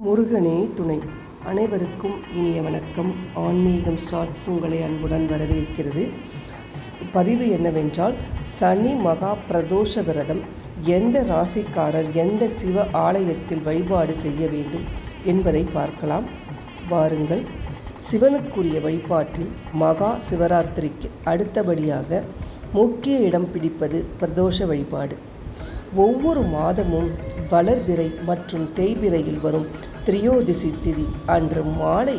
முருகனே துணை. அனைவருக்கும் இனிய வணக்கம். ஆன்மீகம் ஸ்டார்ட்ஸ் உங்களை அன்புடன் வரவேற்கிறது. பதிவு என்னவென்றால், சனி மகா பிரதோஷ விரதம் எந்த ராசிக்காரர் எந்த சிவ ஆலயத்தில் வழிபாடு செய்ய வேண்டும் என்பதை பார்க்கலாம். வாருங்கள். சிவனுக்குரிய வழிபாட்டில் மகா சிவராத்திரிக்கு அடுத்தபடியாக முக்கிய இடம் பிடிப்பது பிரதோஷ வழிபாடு. ஒவ்வொரு மாதமும் வளர்பிறை மற்றும் தேய்பிறையில் வரும் திரியோதிசி திதி அன்று மாலை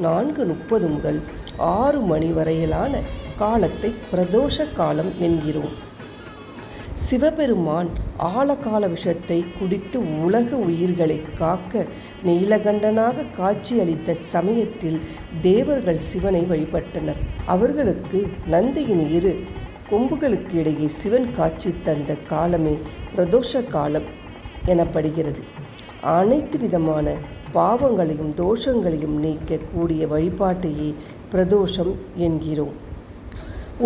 4:30 முதல் 6 மணி வரையிலான காலத்தை பிரதோஷ காலம் என்கிறோம். சிவபெருமான் ஆழகால விஷத்தை குடித்து உலக உயிர்களை காக்க நீலகண்டனாக காட்சியளித்த சமயத்தில் தேவர்கள் சிவனை வழிபட்டனர். அவர்களுக்கு நந்தியின் 2 கொம்புகளுக்கு இடையே சிவன் காட்சி தந்த காலமே பிரதோஷ காலம் எனப்படுகிறது. அனைத்து விதமான பாவங்களையும் தோஷங்களையும் நீக்கக்கூடிய வழிபாட்டையே பிரதோஷம் என்கிறோம்.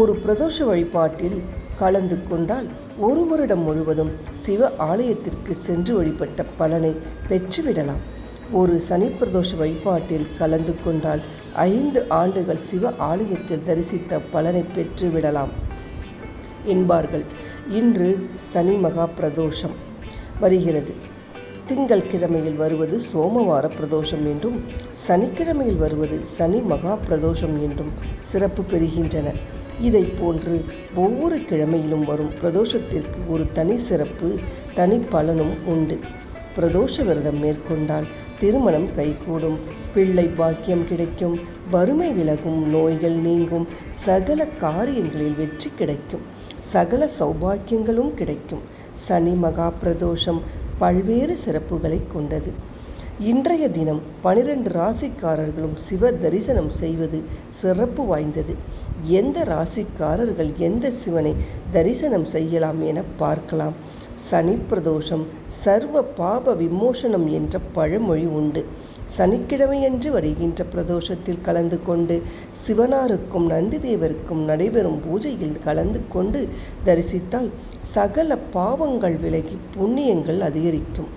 ஒரு பிரதோஷ வழிபாட்டில் கலந்து கொண்டால் ஒரு வருடம் முழுவதும் சிவ ஆலயத்திற்கு சென்று வழிபட்ட பலனை பெற்றுவிடலாம். ஒரு சனி பிரதோஷ வழிபாட்டில் கலந்து கொண்டால் 5 ஆண்டுகள் சிவ ஆலயத்தில் தரிசித்த பலனை பெற்றுவிடலாம் என்பார்கள். இன்று சனி மகா பிரதோஷம் வருகிறது. திங்கள் கிழமையில் வருவது சோமவார பிரதோஷம் என்றும், சனிக்கிழமையில் வருவது சனி மகா பிரதோஷம் என்றும் சிறப்பு பெறுகின்றன. இதை போன்று ஒவ்வொரு கிழமையிலும் வரும் பிரதோஷத்திற்கு ஒரு தனி சிறப்பு, தனி பலனும் உண்டு. பிரதோஷ விரதம் மேற்கொண்டால் திருமணம் கைகூடும், பிள்ளை பாக்கியம் கிடைக்கும், வறுமை விலகும், நோய்கள் நீங்கும், சகல காரியங்களில் வெற்றி கிடைக்கும், சகல சௌபாக்கியங்களும் கிடைக்கும். சனி மகா பிரதோஷம் பல்வேறு சிறப்புகளை கொண்டது. இன்றைய தினம் 12 ராசிக்காரர்களும் சிவ தரிசனம் செய்வது சிறப்பு வாய்ந்தது. எந்த ராசிக்காரர்கள் எந்த சிவனை தரிசனம் செய்யலாம் என பார்க்கலாம். சனி பிரதோஷம் சர்வ பாப விமோசனம் என்ற பழமொழி உண்டு. சனிக்கிழமையன்று வருகின்ற பிரதோஷத்தில் கலந்து கொண்டு சிவனாருக்கும் நந்தி தேவருக்கும் நடைபெறும் பூஜையில் கலந்து கொண்டு தரிசித்தால் சகல பாவங்கள் விலகி புண்ணியங்கள் அதிகரிக்கும்.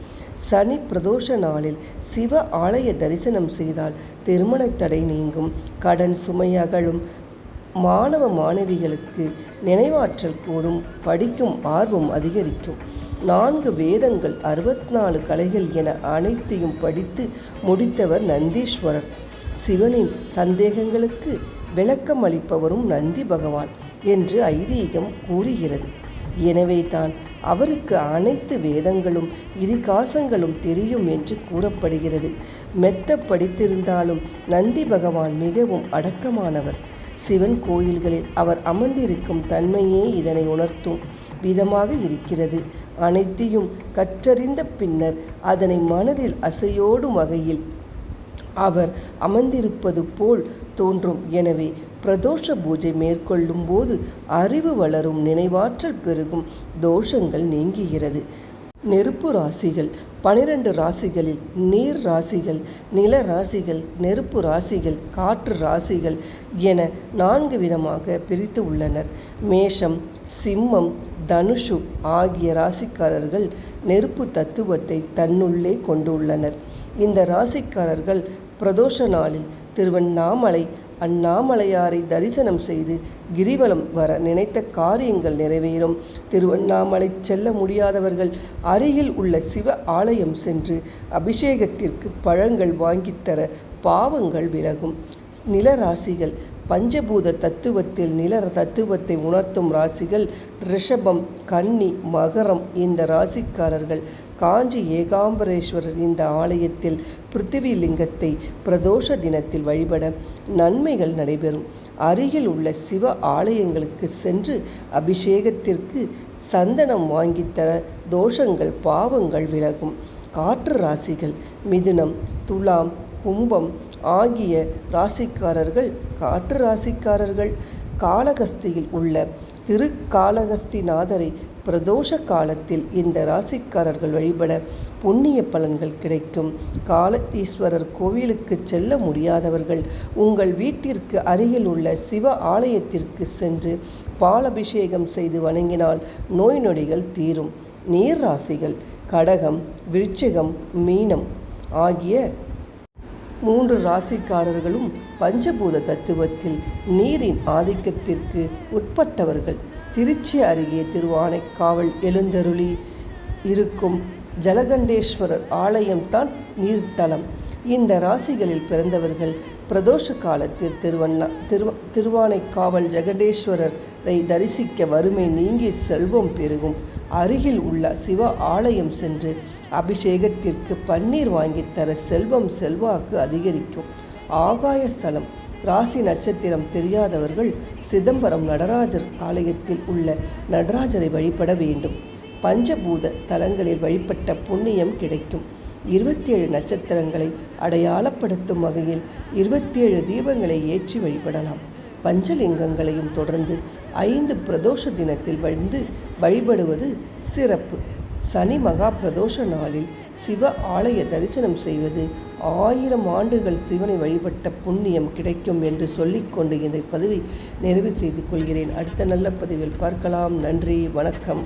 சனி பிரதோஷ நாளில் சிவ ஆலய தரிசனம் செய்தால் திருமண தடை நீங்கும், கடன் சுமை அகலும், மாணவ மாணவிகளுக்கு நினைவாற்றல் கூடும், படிக்கும் ஆர்வம் அதிகரிக்கும். 4 வேதங்கள் 64 கலைகள் என அனைத்தையும் படித்து முடித்தவர் நந்தீஸ்வரர். சிவனின் சந்தேகங்களுக்கு விளக்கம் அளிப்பவரும் நந்தி பகவான் என்று ஐதீகம் கூறுகிறது. எனவே தான் அவருக்கு அனைத்து வேதங்களும் இதிகாசங்களும் தெரியும் என்று கூறப்படுகிறது. மெத்த படித்திருந்தாலும் நந்தி பகவான் மிகவும் அடக்கமானவர். சிவன் கோயில்களில் அவர் அமர்ந்திருக்கும் தன்மையே இதனை உணர்த்தும் விதமாக இருக்கிறது. அனைத்தையும் கற்றறிந்த பின்னர் அதனை மனதில் அசையோடும் வகையில் அவர் அமர்ந்திருப்பது போல் தோன்றும். எனவே பிரதோஷ பூஜை மேற்கொள்ளும் போது அறிவு வளரும், நினைவாற்றல் பெருகும், தோஷங்கள் நீங்குகிறது. நெருப்பு ராசிகள் 12 ராசிகளில் நீர் ராசிகள், நில ராசிகள், நெருப்பு ராசிகள், காற்று ராசிகள் என 4 விதமாக பிரித்து உள்ளனர். மேஷம், சிம்மம், தனுஷு ஆகிய ராசிக்காரர்கள் நெருப்பு தத்துவத்தை தன்னுள்ளே கொண்டுள்ளனர். இந்த ராசிக்காரர்கள் பிரதோஷ நாளில் திருவண்ணாமலை அண்ணாமலையாரை தரிசனம் செய்து கிரிவலம் வர நினைத்த காரியங்கள் நிறைவேறும். திருவண்ணாமலை செல்ல முடியாதவர்கள் அருகில் உள்ள சிவ ஆலயம் சென்று அபிஷேகத்திற்கு பழங்கள் வாங்கித்தர பாவங்கள் விலகும். நில ராசிகள் பஞ்சபூத தத்துவத்தில் நில தத்துவத்தை உணர்த்தும் ராசிகள் ரிஷபம், கன்னி, மகரம். இந்த ராசிக்காரர்கள் காஞ்சி ஏகாம்பரேஸ்வரர் இந்த ஆலயத்தில் பிருத்திவி லிங்கத்தை பிரதோஷ தினத்தில் வழிபட நன்மைகள் நடைபெறும். அருகில் உள்ள சிவ ஆலயங்களுக்கு சென்று அபிஷேகத்திற்கு சந்தனம் வாங்கித்தர தோஷங்கள் பாவங்கள் விலகும். காற்று ராசிகள் மிதுனம், துலாம், கும்பம் ஆகிய ராசிக்காரர்கள் காற்று ராசிக்காரர்கள் காளகஸ்தியில் உள்ள திருக்காளகஸ்திநாதரை பிரதோஷ காலத்தில் இந்த ராசிக்காரர்கள் வழிபட புண்ணிய பலன்கள் கிடைக்கும். காளத்தீஸ்வரர் கோவிலுக்கு செல்ல முடியாதவர்கள் உங்கள் வீட்டிற்கு அருகில் உள்ள சிவ ஆலயத்திற்கு சென்று பாலபிஷேகம் செய்து வணங்கினால் நோய் நொடிகள் தீரும். நீர் ராசிகள் கடகம், விருச்சிகம், மீனம் ஆகிய 3 ராசிக்காரர்களும் பஞ்சபூத தத்துவத்தில் நீரின் ஆதிக்கத்திற்கு உட்பட்டவர்கள். திருச்சி அருகே திருவானைக்காவல் எழுந்தருளி இருக்கும் ஜலகண்டேஸ்வரர் ஆலயம்தான் நீர்த்தலம். இந்த ராசிகளில் பிறந்தவர்கள் பிரதோஷ காலத்தில் திருவானைக்காவல் ஜெகடேஸ்வரரை தரிசிக்க வறுமை நீங்கி செல்வம் பெருகும். அருகில் உள்ள சிவ ஆலயம் சென்று அபிஷேகத்திற்கு பன்னீர் வாங்கித்தர செல்வம் செல்வாக்கு அதிகரிக்கும். ஆகாய ஸ்தலம். ராசி நட்சத்திரம் தெரியாதவர்கள் சிதம்பரம் நடராஜர் ஆலயத்தில் உள்ள நடராஜரை வழிபட வேண்டும். பஞ்சபூத தலங்களில் வழிபட்ட புண்ணியம் கிடைக்கும். 27 நட்சத்திரங்களை அடையாளப்படுத்தும் வகையில் 27 தீபங்களை ஏற்றி வழிபடலாம். பஞ்சலிங்கங்களையும் தொடர்ந்து 5 பிரதோஷ தினத்தில் வழிபடுவது சிறப்பு. சனி மகா பிரதோஷ நாளில் சிவ ஆலய தரிசனம் செய்வது 1000 ஆண்டுகள் சிவனை வழிபட்ட புண்ணியம் கிடைக்கும் என்று சொல்லிக்கொண்டு இந்த பதிவை நிறைவு செய்து கொள்கிறேன். அடுத்த நல்ல பதிவில் பார்க்கலாம். நன்றி, வணக்கம்.